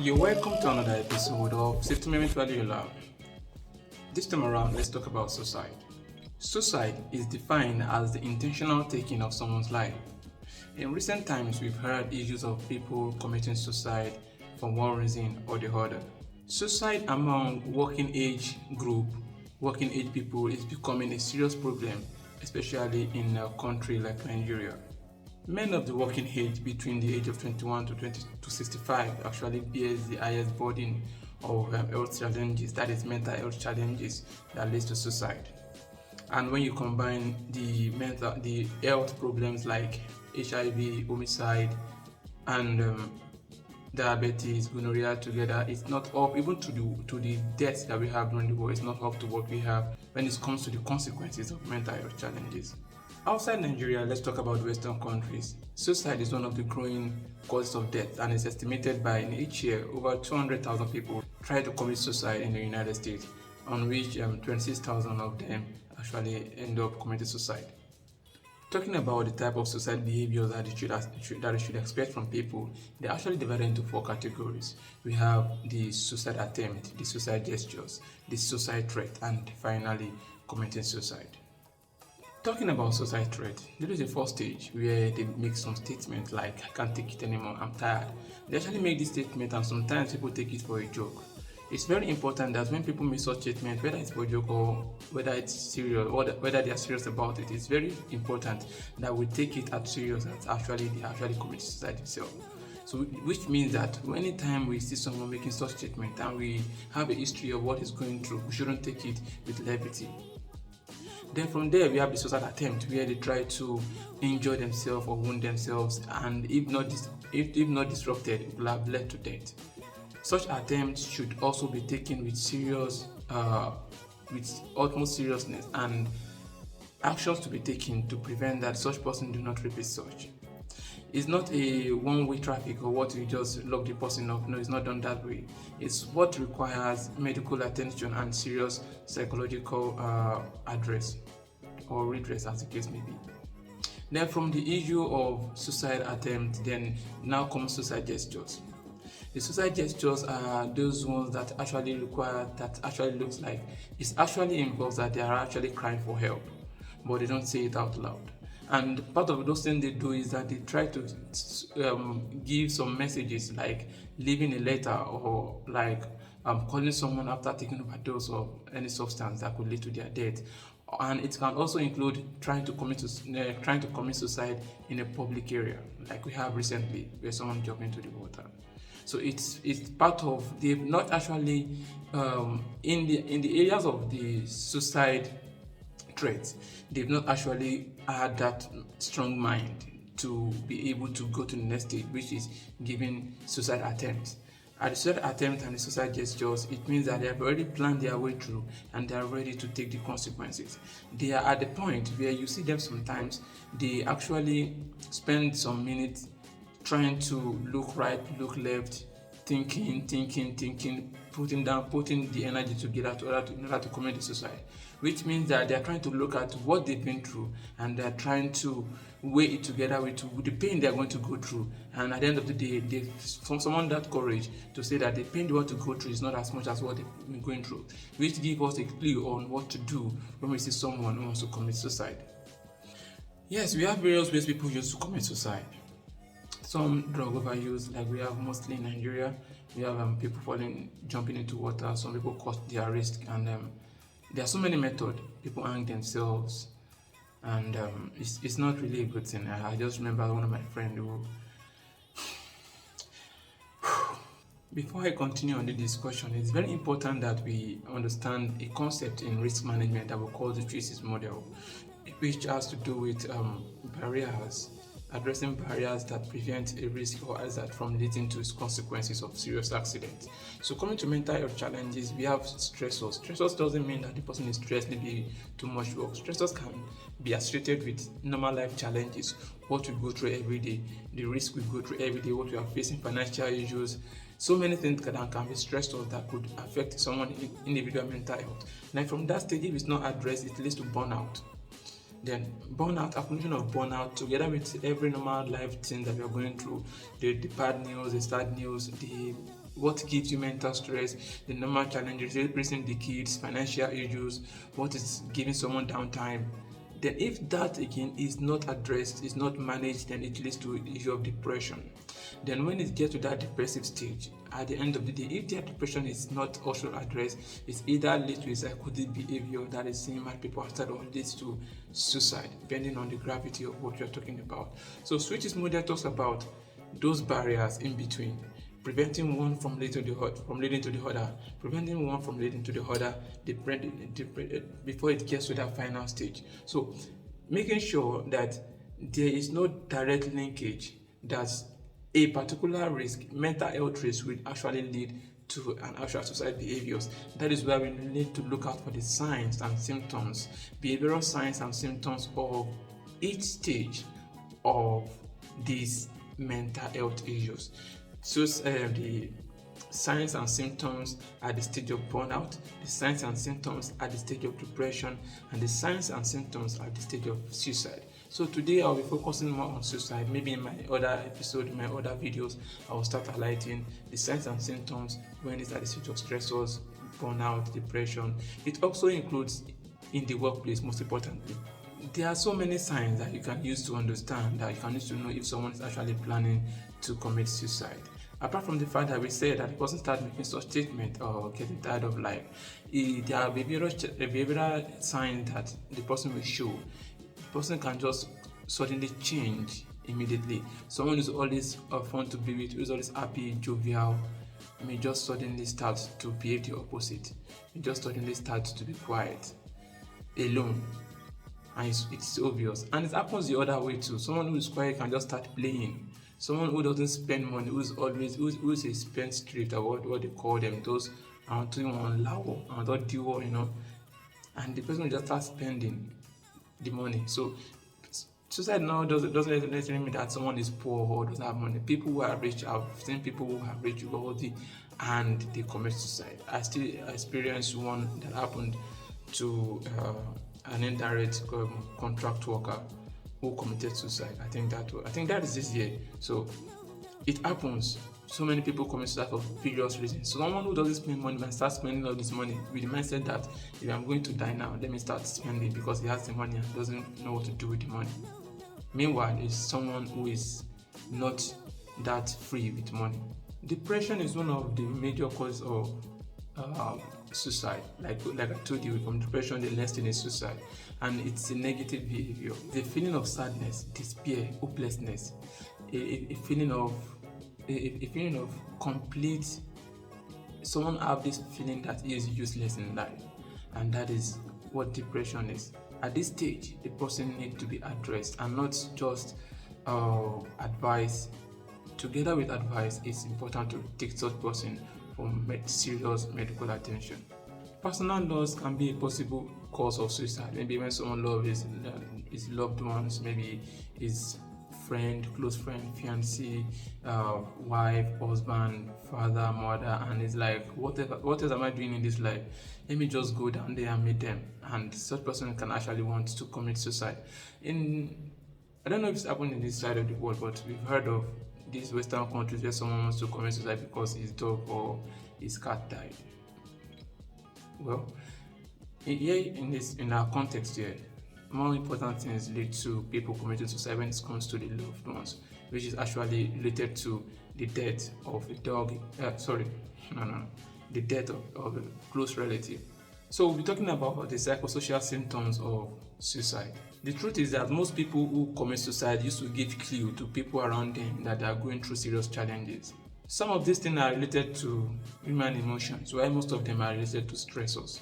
You're welcome to another episode of Safety Moment Value Lab. This time around, let's talk about suicide. Suicide is defined as the intentional taking of someone's life. In recent times, we've heard issues of people committing suicide for one reason or the other. Suicide among working age people is becoming a serious problem, especially in a country like Nigeria. Men of the working age between the age of 21 to 65 actually bears the highest burden of health challenges, that is mental health challenges that leads to suicide. And when you combine the health problems like HIV, homicide, and diabetes, gonorrhea together, it's not up even to the deaths that we have during the war. It's not up to what we have when it comes to the consequences of mental health challenges. Outside Nigeria, let's talk about Western countries. Suicide is one of the growing causes of death, and it's estimated by in each year over 200,000 people try to commit suicide in the United States, on which 26,000 of them actually end up committing suicide. Talking about the type of suicide behaviors that you should expect from people, they're actually divided into four categories. We have the suicide attempt, the suicide gestures, the suicide threat, and finally committing suicide. Talking about suicide threat, this is the first stage where they make some statements like, I can't take it anymore, I'm tired. They actually make this statement and sometimes people take it for a joke. It's very important that when people make such statements, whether it's for a joke or whether it's serious or whether they are serious about it, it's very important that we take it as serious as they actually commit suicide themselves. So, which means that anytime we see someone making such statement and we have a history of what he's going through, we shouldn't take it with levity. Then from there we have the suicide attempt where they try to injure themselves or wound themselves, and if not disrupted, it will have led to death. Such attempts should also be taken with utmost seriousness, and actions to be taken to prevent that such person do not repeat such. It's not a one-way traffic or what you just lock the person up. No, it's not done that way. It's what requires medical attention and serious psychological address or redress, as the case may be. Then from the issue of suicide attempt, then now comes suicide gestures. The suicide gestures are those ones that actually looks like it actually involves that they are actually crying for help, but they don't say it out loud. And part of those things they do is that they try to give some messages like leaving a letter or like calling someone after taking overdose of any substance that could lead to their death. And it can also include trying to commit suicide in a public area, like we have recently, where someone jumped into the water. So it's part of, they've not actually in the areas of the suicide threats, they've not actually had that strong mind to be able to go to the next stage, which is giving suicide attempts. At the suicide attempt and the suicide gestures, it means that they have already planned their way through and they are ready to take the consequences. They are at the point where you see them sometimes, they actually spend some minutes trying to look right, look left, thinking, putting the energy together in order to commit the suicide, which means that they are trying to look at what they've been through and they are trying to weigh it together with the pain they are going to go through. And at the end of the day, they someone that courage to say that the pain they want to go through is not as much as what they've been going through, which gives us a clue on what to do when we see someone who wants to commit suicide. Yes, we have various ways people use to commit suicide. Some drug overuse, like we have mostly in Nigeria. We have people jumping into water. Some people cut their wrist, and there are so many methods. People hang themselves, and it's not really a good thing. I just remember one of my friends who. Before I continue on the discussion, it's very important that we understand a concept in risk management that we call the thesis model, which has to do with barriers. Addressing barriers that prevent a risk or hazard from leading to consequences of serious accidents. So coming to mental health challenges, we have stressors. Stressors doesn't mean that the person is stressed, maybe too much work. Stressors can be associated with normal life challenges, what we go through every day, the risk we go through every day, what we are facing, financial issues. So many things can be stressors that could affect someone's individual mental health. Now from that stage, if it's not addressed, it leads to burnout. Then burnout, accumulation of burnout, together with every normal life thing that we are going through, the bad news, the sad news, the what gives you mental stress, the normal challenges, raising the kids, financial issues, what is giving someone downtime. Then if that again is not addressed, is not managed, then it leads to issue of depression. Then when it gets to that depressive stage, at the end of the day, if their depression is not also addressed, it's either leads to a psychotic behavior that is seeing mad people outside, or leads to suicide, depending on the gravity of what you're talking about. So Switch's model talks about those barriers in between, preventing one from leading to the other, preventing one from leading to the other, before it gets to that final stage. So making sure that there is no direct linkage that a particular risk, mental health risk, will actually lead to an actual suicide behaviors. That is where we need to look out for the signs and symptoms, behavioral signs and symptoms of each stage of these mental health issues. So the signs and symptoms at the stage of burnout, the signs and symptoms at the stage of depression, and the signs and symptoms at the stage of suicide. So today I'll be focusing more on suicide. Maybe in my other episode, in my other videos, I will start highlighting the signs and symptoms when it's at the stage of stressors, burnout, depression. It also includes in the workplace, most importantly. There are so many signs that you can use to understand, that you can use to know if someone is actually planning to commit suicide. Apart from the fact that we say that the person starts making such statement or getting tired of life, there are behavioral signs that the person will show. The person can just suddenly change immediately. Someone who's always fun to be with, who's always happy, jovial, may just suddenly start to behave the opposite. May just suddenly start to be quiet, alone. And it's obvious. And it happens the other way too. Someone who is quiet can just start playing. Someone who doesn't spend money, who's a spendthrift, or what they call them, those doing one lao and don't do, and the person will just start spending the money. So suicide now doesn't necessarily mean that someone is poor or doesn't have money. People who are rich, I've seen people who are rich, wealthy, and they commit suicide. I still experienced one that happened to an indirect contract worker who committed suicide. I think that is this year. So it happens. So many people commit suicide for various reasons. So someone who doesn't spend money might start spending all this money with the mindset that if I'm going to die now, let me start spending, because he has the money and doesn't know what to do with the money. Meanwhile, it's someone who is not that free with money. Depression is one of the major causes of suicide. Like I told you, from depression, the next thing is suicide, and it's a negative behavior. The feeling of sadness, despair, hopelessness, a feeling of complete. Someone have this feeling that he is useless in life, and that is what depression is. At this stage, the person needs to be addressed, and not just advice. Together with advice, it's important to take such person for serious medical attention. Personal loss can be a possible cause of suicide. Maybe when someone loves his loved ones, maybe his friend, close friend, fiancé, wife, husband, father, mother, and it's like, what else am I doing in this life? Let me just go down there and meet them. And such person can actually want to commit suicide. I don't know if it's happened in this side of the world, but we've heard of these Western countries where someone wants to commit suicide because his dog or his cat died. Well, here in our context here, more important things lead to people committing suicide when it comes to the loved ones, which is actually related to the death of a dog. The death of a close relative. So we'll be talking about the psychosocial symptoms of suicide. The truth is that most people who commit suicide used to give clue to people around them that they are going through serious challenges. Some of these things are related to human emotions, while most of them are related to stressors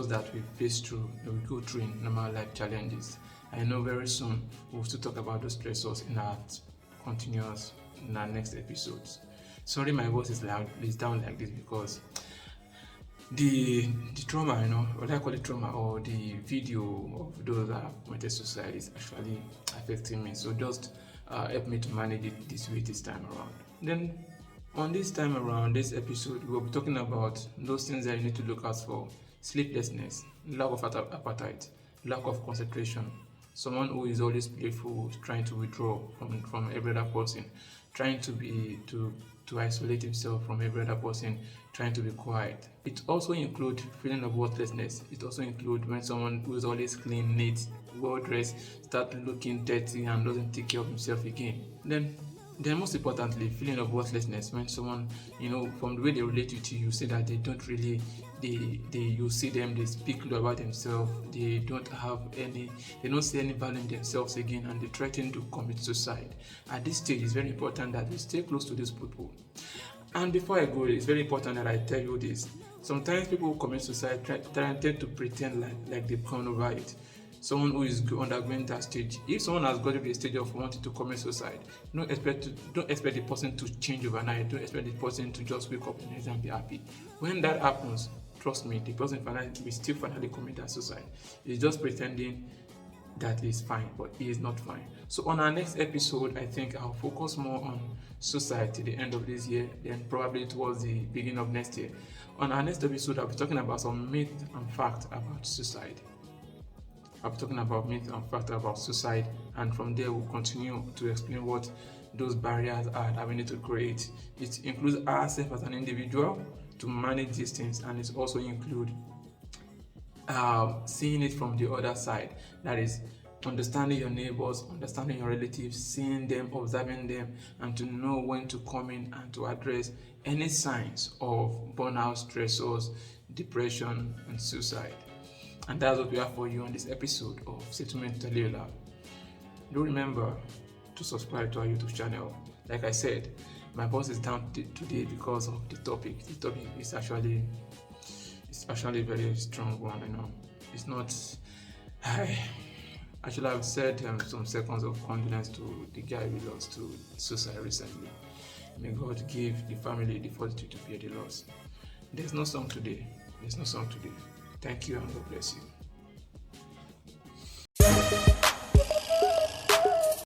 that we face through, that we go through in normal life challenges. I know very soon we'll still talk about those stressors in our next episodes. Sorry, my voice is down like this because the trauma, what I call it trauma, or the video of those that have committed suicide is actually affecting me. So just help me to manage it this way this time around. Then on this episode, we'll be talking about those things that you need to look out for: sleeplessness, lack of appetite, lack of concentration, someone who is always playful, trying to withdraw from every other person, trying to to isolate himself from every other person, trying to be quiet. It also includes feeling of worthlessness. It also includes when someone who is always clean, neat, well dressed, start looking dirty and doesn't take care of himself again. Then most importantly, feeling of worthlessness when someone, from the way they relate to you, say that they don't really, you see them, they speak low about themselves, they don't see any value in themselves again, and they threaten to commit suicide. At this stage, it's very important that we stay close to these people. And before I go, it's very important that I tell you this. Sometimes people who commit suicide tend to pretend like they've gone over it. Someone who is undergoing that stage, if someone has got to the stage of wanting to commit suicide, don't expect the person to change overnight. Don't expect the person to just wake up the next day and be happy. When that happens, trust me, the person will still finally commit that suicide. He's just pretending that he's fine, but he is not fine. So on our next episode, I think I'll focus more on suicide till the end of this year, then probably towards the beginning of next year. On our next episode, I'll be talking about some myth and fact about suicide. I'll be talking about myth and fact about suicide, and from there we'll continue to explain what those barriers are that we need to create. It includes ourselves as an individual to manage these things, and it also includes seeing it from the other side. That is, understanding your neighbors, understanding your relatives, seeing them, observing them, and to know when to come in and to address any signs of burnout, stressors, depression, and suicide. And that's what we have for you on this episode of Settlement Taliola. Do remember to subscribe to our YouTube channel. Like I said, my voice is down today because of the topic. The topic is actually a very strong one. It's not. Actually, I've said some seconds of condolence to the guy we lost to suicide recently. May God give the family the fortitude to bear the loss. There's no song today. Thank you and God bless you.